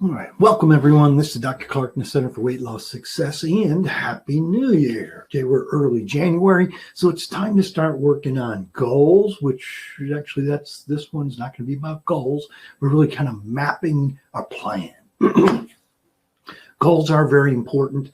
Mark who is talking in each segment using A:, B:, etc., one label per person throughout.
A: All right, welcome everyone. This is Dr. Clark in the Center for Weight Loss Success, and Happy New Year. Okay, we're early January, so it's time to start working on goals, which actually this one's not going to be about goals. We're really kind of mapping our plan. Goals are very important.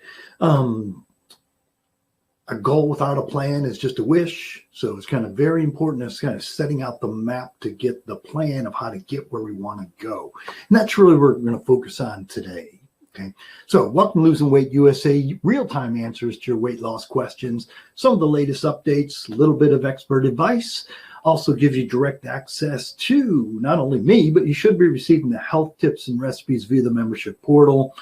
A: A goal without a plan is just a wish. So it's kind of very important. It's kind of setting out the map to get the plan of how to get where we want to go. And that's really what we're going to focus on today. Okay. So welcome to Losing Weight USA, real-time answers to your weight loss questions, some of the latest updates, a little bit of expert advice, also gives you direct access to not only me, but you should be receiving the health tips and recipes via the membership portal.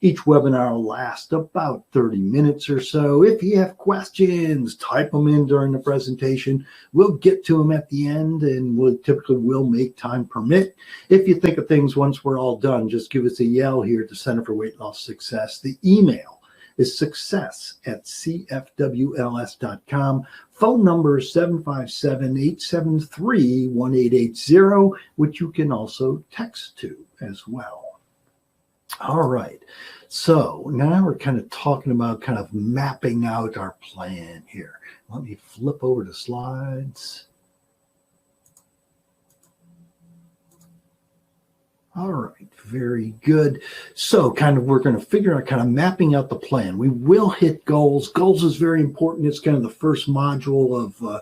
A: Each webinar will last about 30 minutes or so. If you have questions, type them in during the presentation. We'll get to them at the end, and we'll typically make time permit. If you think of things once we're all done, just give us a yell here at the Center for Weight Loss Success. The email is success@cfwls.com. Phone number is 757-873-1880, which you can also text to as well. All right, so now we're kind of talking about kind of mapping out our plan here. Let me flip over to slides. All right, very good. So we're going to figure out kind of mapping out the plan. We will hit goals. Goals is very important. It's kind of the first module of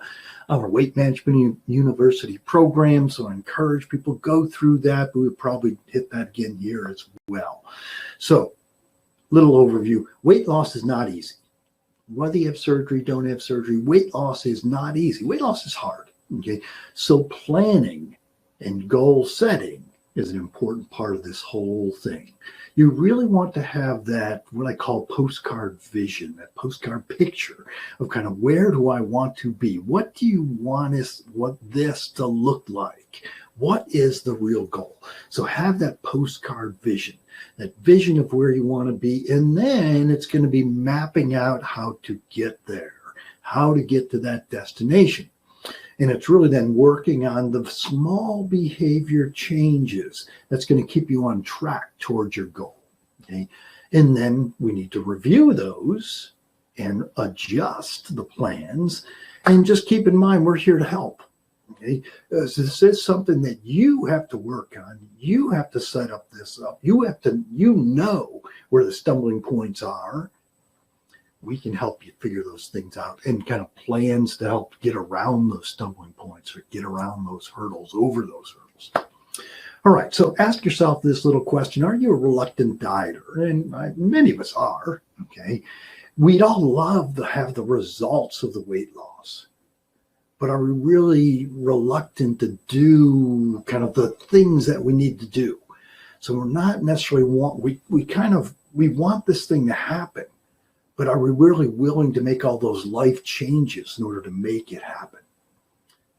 A: our weight management university program. So I encourage people to go through that, but we'll probably hit that again here as well. So little overview. Weight loss is not easy. Whether you have surgery, don't have surgery, weight loss is not easy. Weight loss is hard. Okay. So planning and goal setting is an important part of this whole thing. You really want to have that, what I call postcard vision, that postcard picture of kind of where do I want to be? What do you want this to look like? What is the real goal? So have that postcard vision, that vision of where you want to be. And then it's going to be mapping out how to get there, how to get to that destination. And it's really then working on the small behavior changes that's going to keep you on track towards your goal. Okay. And then we need to review those and adjust the plans. And just keep in mind, we're here to help. Okay. So this is something that you have to work on. You have to set up this up. You know where the stumbling points are. We can help you figure those things out and kind of plans to help get around those stumbling points or get around those hurdles, over those hurdles. All right, so ask yourself this little question. Are you a reluctant dieter? And many of us are, okay? We'd all love to have the results of the weight loss, but are we really reluctant to do kind of the things that we need to do? So we're not necessarily we want this thing to happen. But are we really willing to make all those life changes in order to make it happen?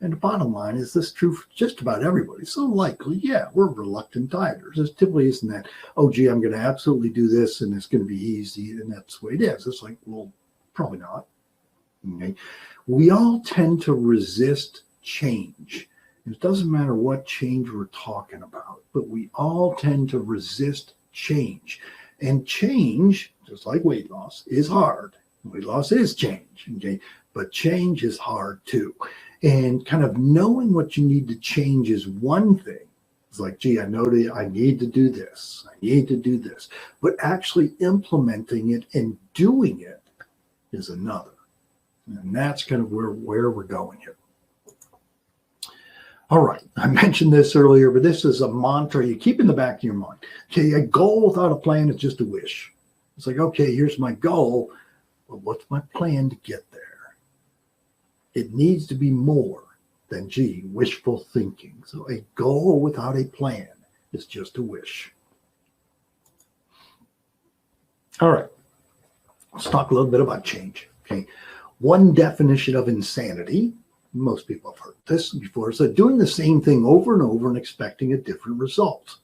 A: And the bottom line is this true for just about everybody. So likely, yeah, we're reluctant dieters. It typically isn't that, oh, gee, I'm going to absolutely do this and it's going to be easy and that's the way it is. It's like, well, probably not. Okay. We all tend to resist change. It doesn't matter what change we're talking about, but we all tend to resist change. And change, just like weight loss, is hard. Weight loss is change, okay? But change is hard too. And kind of knowing what you need to change is one thing. It's like, gee, I know that I need to do this. I need to do this. But actually implementing it and doing it is another. And that's kind of where we're going here. All right, I mentioned this earlier, but this is a mantra you keep in the back of your mind. Okay, a goal without a plan is just a wish. It's like, okay, here's my goal, but what's my plan to get there? It needs to be more than, gee, wishful thinking. So a goal without a plan is just a wish. All right, let's talk a little bit about change. Okay, one definition of insanity, most people have heard this before, so doing the same thing over and over and expecting a different result.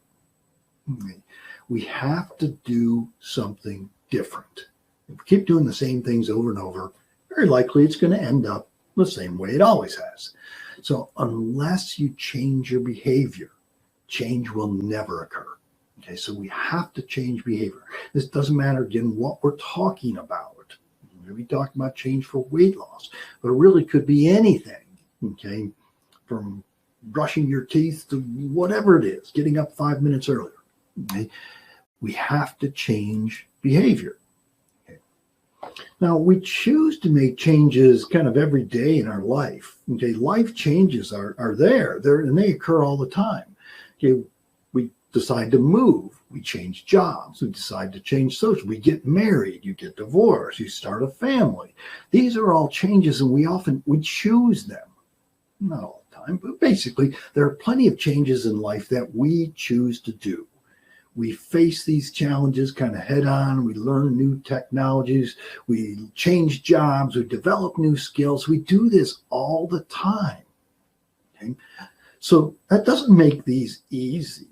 A: We have to do something different. If we keep doing the same things over and over, very likely it's going to end up the same way it always has. So unless you change your behavior, change will never occur. Okay, so we have to change behavior. This doesn't matter, again, what we're talking about. We talk about change for weight loss, but it really could be anything, okay, from brushing your teeth to whatever it is, getting up 5 minutes earlier. Okay? We have to change behavior. Okay? Now, we choose to make changes kind of every day in our life. Okay, life changes are there, and they occur all the time. Okay, we decide to move. We change jobs. We decide to change social. We get married. You get divorced. You start a family. These are all changes, and we choose them. Not all the time, but basically, there are plenty of changes in life that we choose to do. We face these challenges kind of head on. We learn new technologies. We change jobs. We develop new skills. We do this all the time. Okay? So that doesn't make these easy.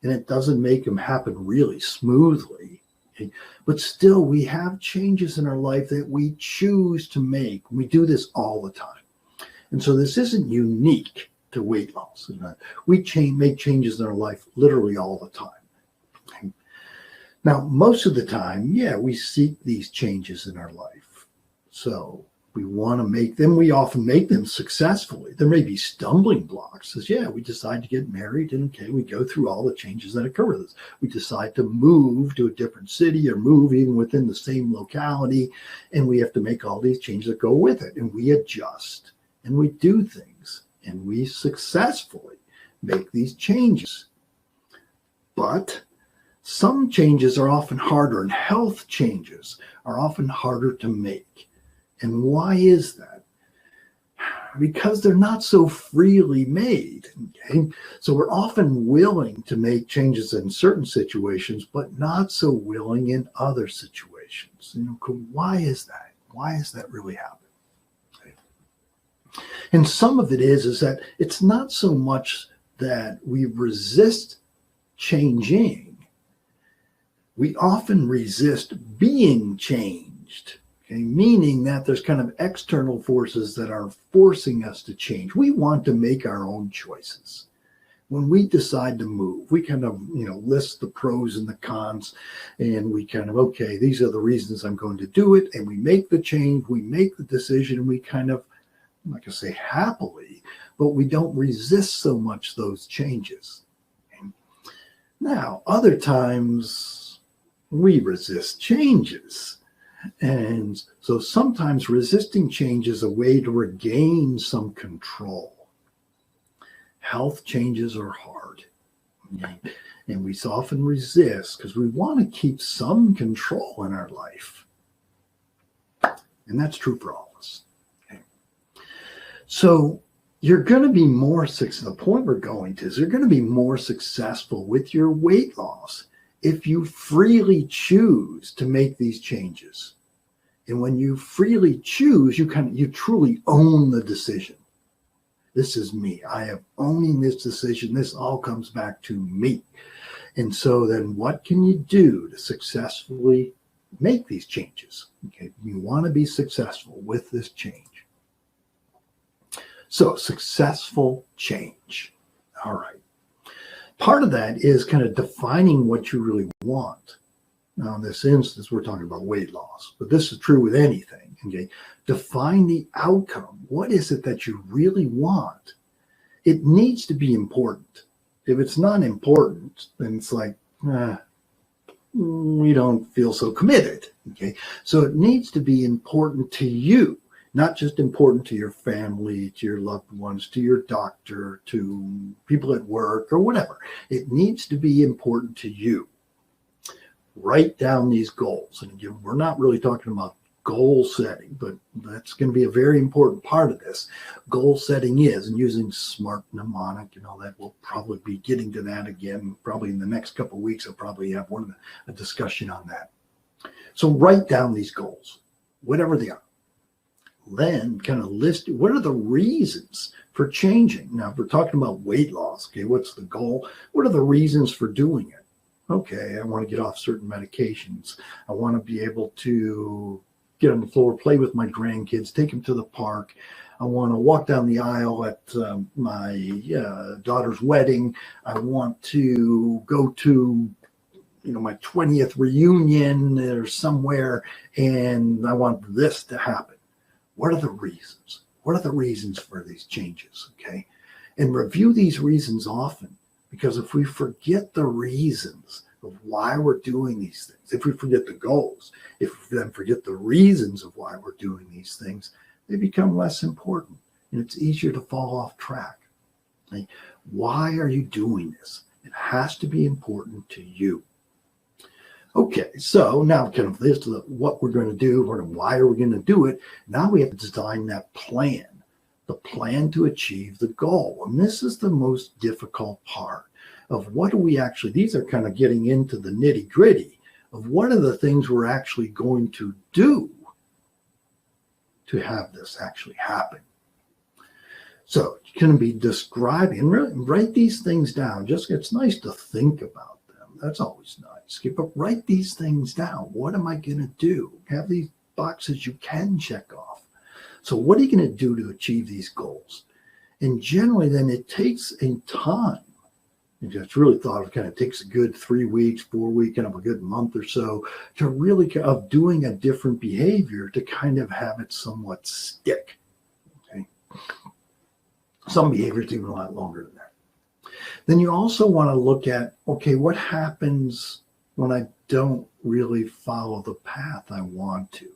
A: And it doesn't make them happen really smoothly. Okay? But still, we have changes in our life that we choose to make. We do this all the time. And so this isn't unique to weight loss. We make changes in our life literally all the time. Okay? Now, most of the time, we seek these changes in our life. So we want to make them. We often make them successfully. There may be stumbling blocks. We decide to get married, and okay, we go through all the changes that occur with us. We decide to move to a different city or move even within the same locality, and we have to make all these changes that go with it. And we adjust, and we do things, and we successfully make these changes. But some changes are often harder, and health changes are often harder to make. And why is that? Because they're not so freely made. Okay? So we're often willing to make changes in certain situations, but not so willing in other situations. Why is that? Why is that really happening? Okay. And some of it is that it's not so much that we resist changing. We often resist being changed. Okay, meaning that there's kind of external forces that are forcing us to change. We want to make our own choices. When we decide to move, we kind of, list the pros and the cons, and we kind of, okay, these are the reasons I'm going to do it. And we make the change, we make the decision, and we kind of, I'm not going to say happily, but we don't resist so much those changes. Okay? Now, other times we resist changes. And so sometimes resisting change is a way to regain some control. Health changes are hard. Okay? And we often resist because we want to keep some control in our life. And that's true for all of us. Okay? So you're going to be more successful. The point we're going to is you're going to be more successful with your weight loss if you freely choose to make these changes. And when you freely choose, you truly own the decision. This is me. I am owning this decision. This all comes back to me. And so then what can you do to successfully make these changes? Okay, you want to be successful with this change. So successful change. All right. Part of that is kind of defining what you really want. Now, in this instance, we're talking about weight loss, but this is true with anything. Okay, define the outcome. What is it that you really want? It needs to be important. If it's not important, then it's like, we don't feel so committed. Okay, so it needs to be important to you, not just important to your family, to your loved ones, to your doctor, to people at work or whatever. It needs to be important to you. Write down these goals. And again, we're not really talking about goal setting, but that's going to be a very important part of this. Goal setting is, and using SMART mnemonic and all that, we'll probably be getting to that again. Probably in the next couple of weeks, I'll probably have a discussion on that. So write down these goals, whatever they are. Then kind of list what are the reasons for changing. Now, if we're talking about weight loss, okay, what's the goal? What are the reasons for doing it? Okay, I want to get off certain medications. I want to be able to get on the floor, play with my grandkids, take them to the park. I want to walk down the aisle at my daughter's wedding. I want to go to my 20th reunion or somewhere, and I want this to happen. What are the reasons? What are the reasons for these changes? Okay. And review these reasons often, because if we forget the reasons of why we're doing these things, if we forget the goals, if we then forget the reasons of why we're doing these things, they become less important and it's easier to fall off track. Okay? Why are you doing this? It has to be important to you. Okay, so now kind of this is what we're going to do, or why are we going to do it? Now we have to design that plan, the plan to achieve the goal. And this is the most difficult part of what do we actually, these are kind of getting into the nitty gritty of what are the things we're actually going to do to have this actually happen. So it's going to be describing, and really write these things down. Just, it's nice to think about them. That's always nice. But write these things down. What am I going to do? Have these boxes you can check off. So what are you going to do to achieve these goals? And generally then it takes a time. It's really thought of, kind of takes a good 3 weeks, 4 weeks, kind of a good month or so to really of doing a different behavior to kind of have it somewhat stick. Okay. Some behaviors even a lot longer than that. Then you also want to look at, okay, what happens when I don't really follow the path I want to?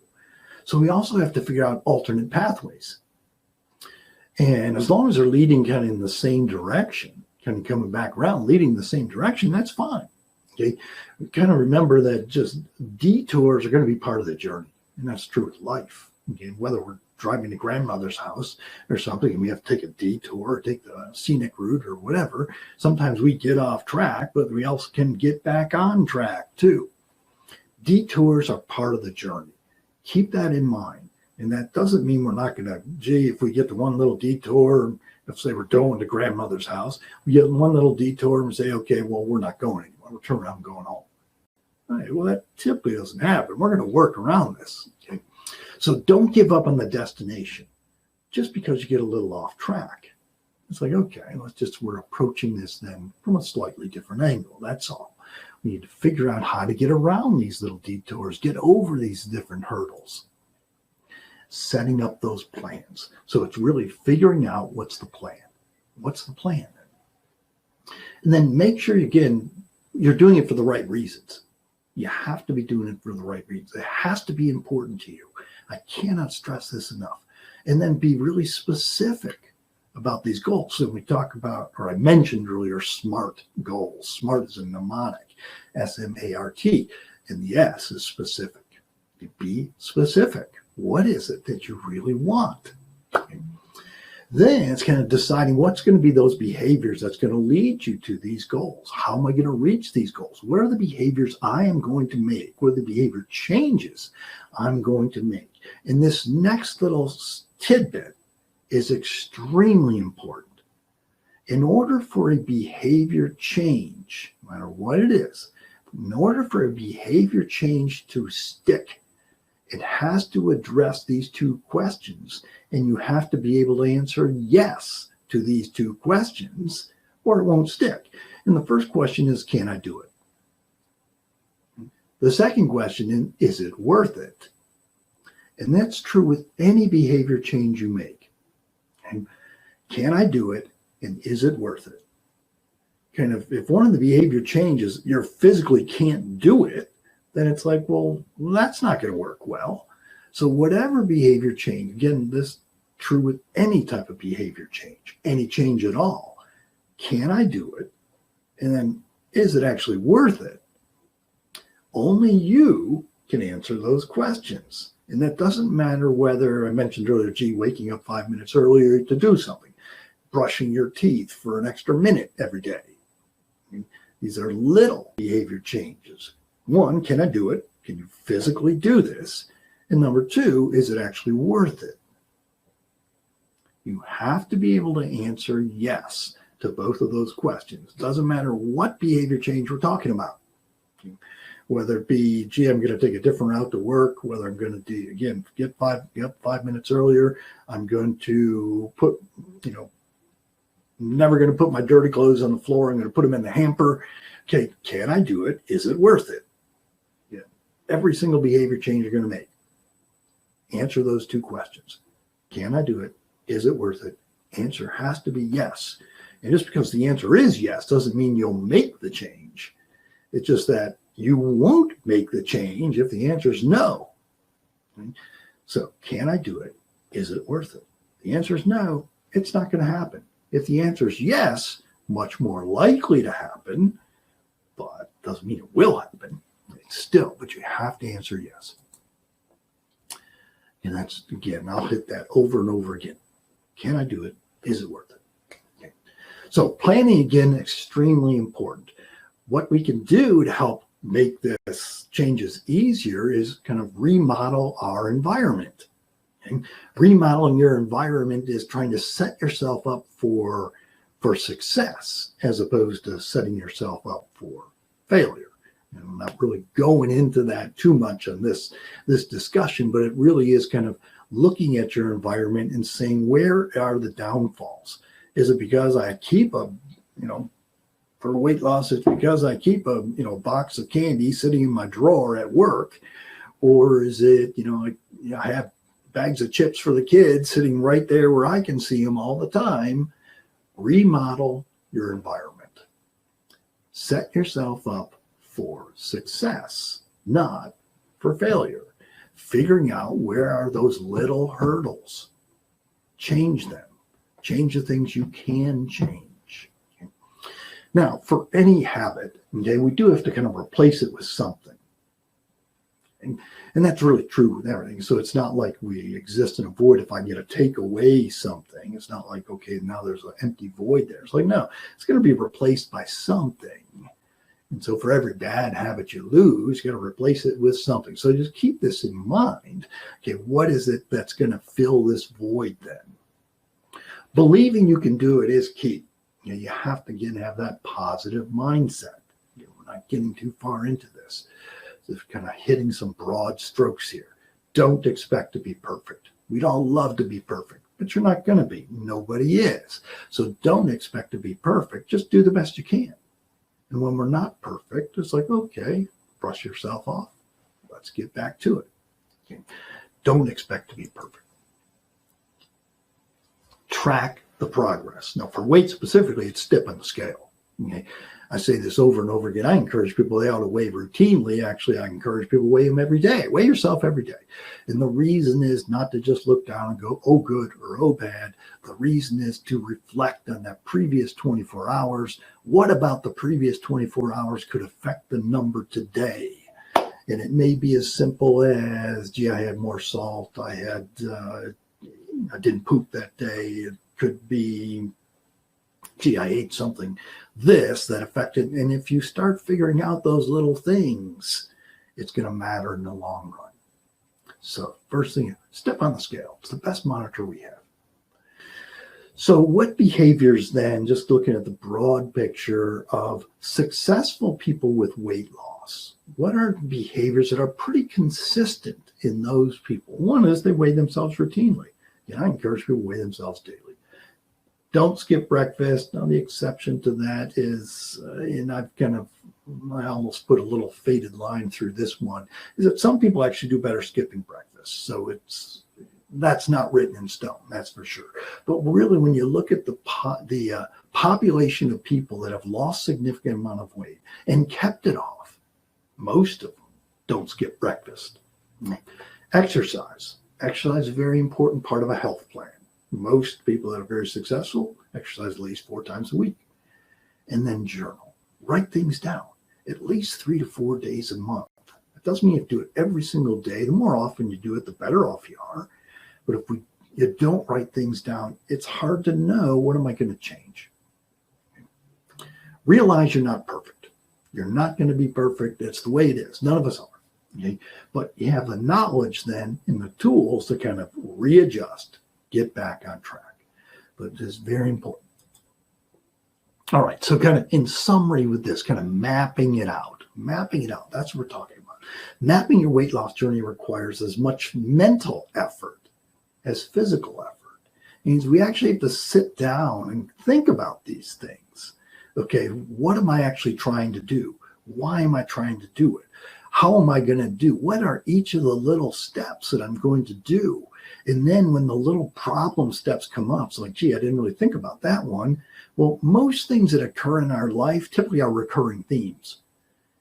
A: So we also have to figure out alternate pathways. And as long as they're leading kind of in the same direction, kind of coming back around, leading the same direction, that's fine. Okay. We kind of remember that just detours are going to be part of the journey. And that's true with life. Okay. Whether we're driving to grandmother's house or something, and we have to take a detour or take the scenic route or whatever, sometimes we get off track, but we also can get back on track too. Detours are part of the journey. Keep that in mind. And that doesn't mean we're not going to, if we get to one little detour, let's say we're going to grandmother's house, we get one little detour and we say, okay, well, we're not going anymore. We'll turn around and going home. All right, well, that typically doesn't happen. We're going to work around this. Okay. So don't give up on the destination just because you get a little off track. It's like, okay, we're approaching this then from a slightly different angle. That's all. We need to figure out how to get around these little detours, get over these different hurdles, setting up those plans. So it's really figuring out what's the plan. What's the plan? And then make sure, again, you're doing it for the right reasons. You have to be doing it for the right reasons. It has to be important to you. I cannot stress this enough. And then be really specific about these goals. So we talk about, or I mentioned earlier, SMART goals. SMART is a mnemonic, S-M-A-R-T, and the S is specific. Be specific. What is it that you really want? Okay. Then it's kind of deciding what's going to be those behaviors that's going to lead you to these goals. How am I going to reach these goals? What are the behaviors I am going to make? What are the behavior changes I'm going to make? And this next little tidbit is extremely important. In order for a behavior change, no matter what it is, in order for a behavior change to stick, it has to address these two questions, and you have to be able to answer yes to these two questions, or it won't stick. And the first question is, can I do it? The second question is it worth it? And that's true with any behavior change you make. And can I do it? And is it worth it? Kind of, if one of the behavior changes, you physically can't do it, then it's like, well, that's not going to work well. So whatever behavior change, again, this is true with any type of behavior change, any change at all. Can I do it? And then is it actually worth it? Only you can answer those questions. And that doesn't matter whether, I mentioned earlier, waking up 5 minutes earlier to do something, brushing your teeth for an extra minute every day. I mean, these are little behavior changes. One, can I do it? Can you physically do this? And number two, is it actually worth it? You have to be able to answer yes to both of those questions. It doesn't matter what behavior change we're talking about. whether it be, gee, I'm going to take a different route to work, whether I'm going to do, again, get up 5 minutes earlier, I'm going to put, never going to put my dirty clothes on the floor. I'm going to put them in the hamper. Okay, can I do it? Is it worth it? Yeah. Every single behavior change you're going to make, answer those two questions. Can I do it? Is it worth it? Answer has to be yes. And just because the answer is yes doesn't mean you'll make the change. It's just that you won't make the change if the answer is no. Okay? So can I do it? Is it worth it? The answer is no. It's not going to happen. If the answer is yes, much more likely to happen, but doesn't mean it will happen. It's still, but you have to answer yes. And that's, again, I'll hit that over and over again. Can I do it? Is it worth it? Okay. So planning, again, extremely important. What we can do to help make this changes easier is kind of remodel our environment. Okay? Remodeling your environment is trying to set yourself up for success as opposed to setting yourself up for failure. And I'm not really going into that too much on this discussion, but it really is kind of looking at your environment and saying, where are the downfalls? Is it because I keep for weight loss, it's because I keep a box of candy sitting in my drawer at work? Or is it, I have bags of chips for the kids sitting right there where I can see them all the time? Remodel your environment. Set yourself up for success, not for failure. Figuring out where are those little hurdles. Change them. Change the things you can change. Okay. Now, for any habit, okay, we do have to kind of replace it with something. And that's really true with everything. So it's not like we exist in a void. If I get to take away something, it's not like, okay, now there's an empty void there. It's like, no, it's going to be replaced by something. And so for every bad habit you lose, you got to replace it with something. So just keep this in mind. Okay, what is it that's going to fill this void then? Believing you can do it is key. You have to, again, have that positive mindset. We're not getting too far into this. Just kind of hitting some broad strokes here. Don't expect to be perfect. We'd all love to be perfect, but you're not going to be. Nobody is. So don't expect to be perfect. Just do the best you can. And when we're not perfect, it's like, okay, brush yourself off. Let's get back to it. Okay. Don't expect to be perfect. Track the progress. Now, for weight specifically, it's step on the scale. Okay. I say this over and over again. I encourage people, they ought to weigh routinely. Actually, I encourage people to weigh them every day. Weigh yourself every day. And the reason is not to just look down and go, oh, good or oh, bad. The reason is to reflect on that previous 24 hours. What about the previous 24 hours could affect the number today? And it may be as simple as, gee, I had more salt. I didn't poop that day. It could be, gee, I ate something that affected. And if you start figuring out those little things, it's going to matter in the long run. So first thing, step on the scale. It's the best monitor we have. So what behaviors then, just looking at the broad picture of successful people with weight loss, what are behaviors that are pretty consistent in those people? One is they weigh themselves routinely. I encourage people to weigh themselves daily. Don't skip breakfast. Now, the exception to that is, and I almost put a little faded line through this one, is that some people actually do better skipping breakfast. So that's not written in stone, that's for sure. But really, when you look at the population of people that have lost significant amount of weight and kept it off, most of them don't skip breakfast. Exercise. Exercise is a very important part of a health plan. Most people that are very successful exercise at least 4 times a week. And then journal. Write things down at least 3 to 4 days a month. It doesn't mean you have to do it every single day. The more often you do it, the better off you are. But if you don't write things down, it's hard to know, what am I going to change? Realize you're not perfect. You're not going to be perfect. It's the way it is. None of us are. Okay? But you have the knowledge then and the tools to kind of readjust, get back on track. But it is very important. All right, so kind of in summary with this, kind of mapping it out. Mapping it out, that's what we're talking about. Mapping your weight loss journey requires as much mental effort as physical effort. It means we actually have to sit down and think about these things. Okay, what am I actually trying to do? Why am I trying to do it? How am I going to do? What are each of the little steps that I'm going to do? And then when the little problem steps come up, it's like, gee, I didn't really think about that one. Well, most things that occur in our life typically are recurring themes.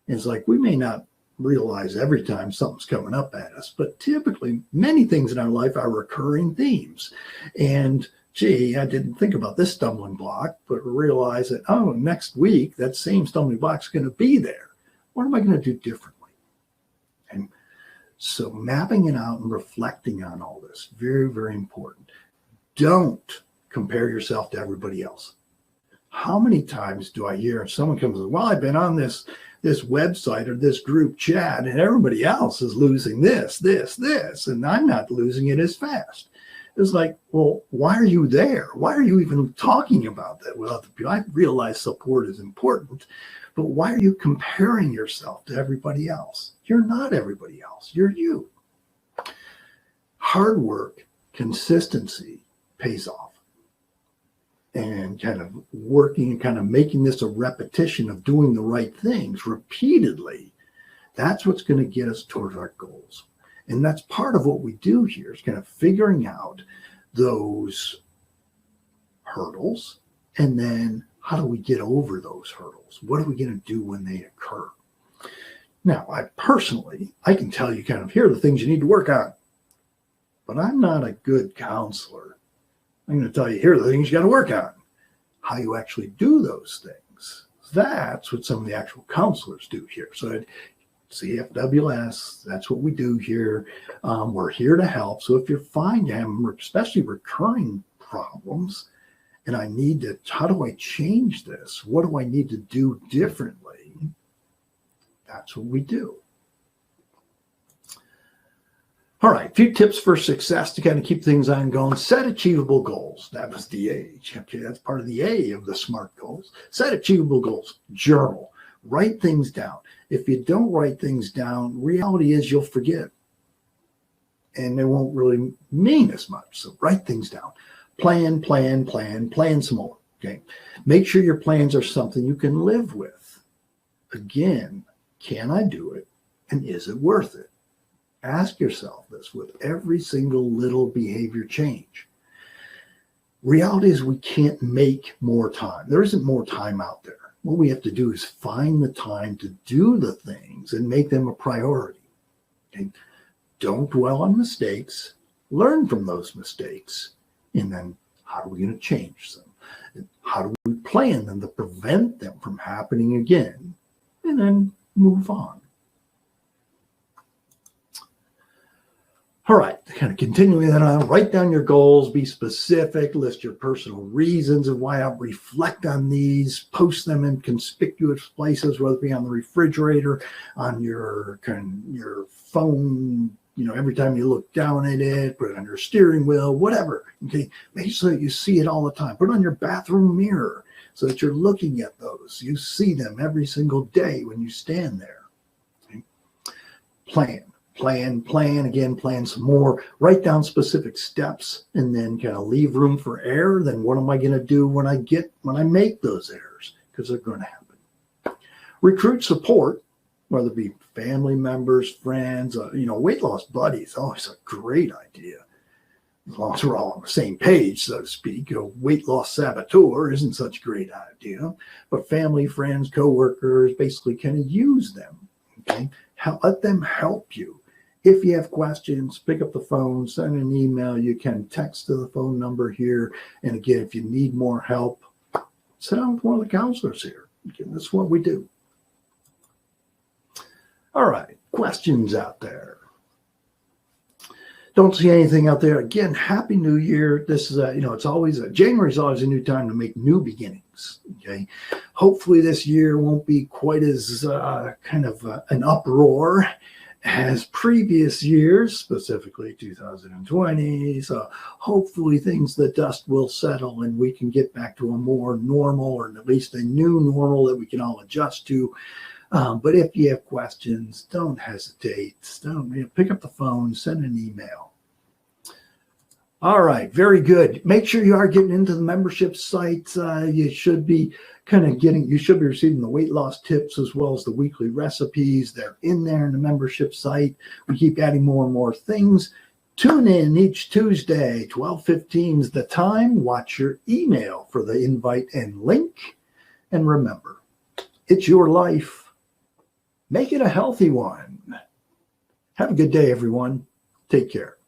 A: It's like we may not realize every time something's coming up at us, but typically many things in our life are recurring themes. And gee, I didn't think about this stumbling block, but realize that, oh, next week, that same stumbling block is going to be there. What am I going to do differently? And so mapping it out and reflecting on all this, very, very important. Don't compare yourself to everybody else. How many times do I hear someone comes, well, I've been on this website or this group chat and everybody else is losing this, and I'm not losing it as fast. It's like, well, why are you there? Why are you even talking about that with other people? I realize support is important, but why are you comparing yourself to everybody else? You're not everybody else. You're you. Hard work, consistency pays off. And kind of working and kind of making this a repetition of doing the right things repeatedly, that's what's going to get us towards our goals. And that's part of what we do here is kind of figuring out those hurdles. And then how do we get over those hurdles? What are we going to do when they occur? Now, I can tell you kind of, here are the things you need to work on. But I'm not a good counselor. I'm going to tell you, here are the things you got to work on. How you actually do those things. That's what some of the actual counselors do here. So CFWS, that's what we do here. We're here to help. So if you're finding, especially recurring problems, and I need to, how do I change this? What do I need to do differently? That's what we do. All right, a few tips for success to kind of keep things ongoing. Set achievable goals. That was the A. Okay, that's part of the A of the SMART goals. Set achievable goals. Journal. Write things down. If you don't write things down, reality is you'll forget. And it won't really mean as much. So write things down. Plan some more. Okay. Make sure your plans are something you can live with. Again, can I do it? And is it worth it? Ask yourself this with every single little behavior change. Reality is we can't make more time. There isn't more time out there. What we have to do is find the time to do the things and make them a priority. Okay? Don't dwell on mistakes. Learn from those mistakes. And then how are we going to change them? How do we plan them to prevent them from happening again? And then move on. All right, kind of continuing that on, write down your goals, be specific, list your personal reasons of why I'll reflect on these, post them in conspicuous places, whether it be on the refrigerator, on your phone, every time you look down at it, put it on your steering wheel, whatever. Okay, make sure that you see it all the time. Put it on your bathroom mirror so that you're looking at those. You see them every single day when you stand there. Okay? Plan some more, write down specific steps, and then kind of leave room for error. Then what am I going to do when I make those errors? Because they're going to happen. Recruit support, whether it be family members, friends, weight loss buddies. Always a great idea. As long as we're all on the same page, so to speak. Weight loss saboteur isn't such a great idea, but family, friends, coworkers, basically kind of use them. Okay, let them help you. If you have questions, pick up the phone, send an email. You can text to the phone number here. And again, if you need more help, sit down with one of the counselors here. Again, that's what we do. All right, questions out there. Don't see anything out there. Again, Happy New Year. This is it's always January is always a new time to make new beginnings. Okay, hopefully this year won't be quite as an uproar as previous years, specifically 2020. So hopefully the dust will settle and we can get back to a more normal, or at least a new normal that we can all adjust to. But if you have questions, don't hesitate. Pick up the phone, send an email. All right, very good. Make sure you are getting into the membership site. You should be receiving the weight loss tips as well as the weekly recipes. They're in there in the membership site. We keep adding more and more things. Tune in each Tuesday, 12:15 is the time. Watch your email for the invite and link. And remember, it's your life. Make it a healthy one. Have a good day, everyone. Take care.